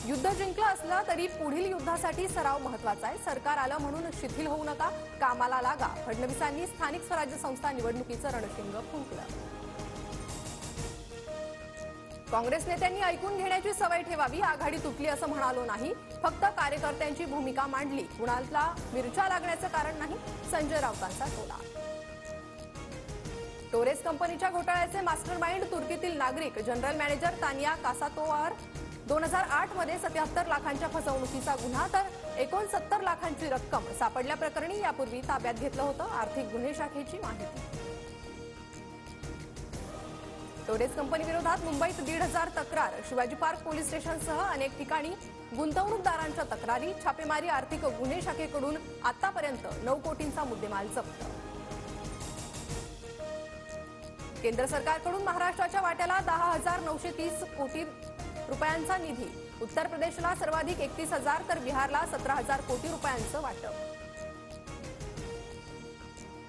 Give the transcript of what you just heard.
युद्ध जिंकलं असलं तरी पुढील युद्धासाठी सराव महत्त्वाचा आहे। सरकार आलं म्हणून शिथिल होऊ नका, कामाला लागा। फडणवीसांनी स्थानिक स्वराज्य संस्था निवडणुकीचं रणशिंग फुंकलं। काँग्रेस नेत्यांनी ऐकून घेण्याची सवय ठेवावी। आघाडी तुटली असं म्हणालो नाही, फक्त कार्यकर्त्यांची भूमिका मांडली। कुणाला मिरच्या लागण्याचं कारण नाही, संजय राऊतांचा टोला। टोरेस कंपनीच्या घोटाळ्याचे मास्टरमाइंड तुर्कीतील नागरिक जनरल मॅनेजर तानिया कासातोवर 2008 मध्ये 77 लाखांच्या फसवणुकीचा गुन्हा तर 69 लाखांची रक्कम सापडल्याप्रकरणी यापूर्वी ताब्यात घेतलं होतं। आर्थिक गुन्हे शाखेची माहिती। टोरेस कंपनी विरोधात मुंबईत 1,500 तक्रार। शिवाजी पार्क पोलीस स्टेशनसह अनेक ठिकाणी गुंतवणूकदारांच्या तक्रारी। छापेमारी आर्थिक गुन्हे शाखेकडून आतापर्यंत 9 कोटींचा मुद्देमाल जप्त। केंद्र सरकारकडून महाराष्ट्राच्या वाट्याला 10,930 कोटी रुपयांचा निधी। उत्तर प्रदेशला सर्वाधिक 31,000 तर बिहारला 17,000 कोटी रुपयांचं वाटप।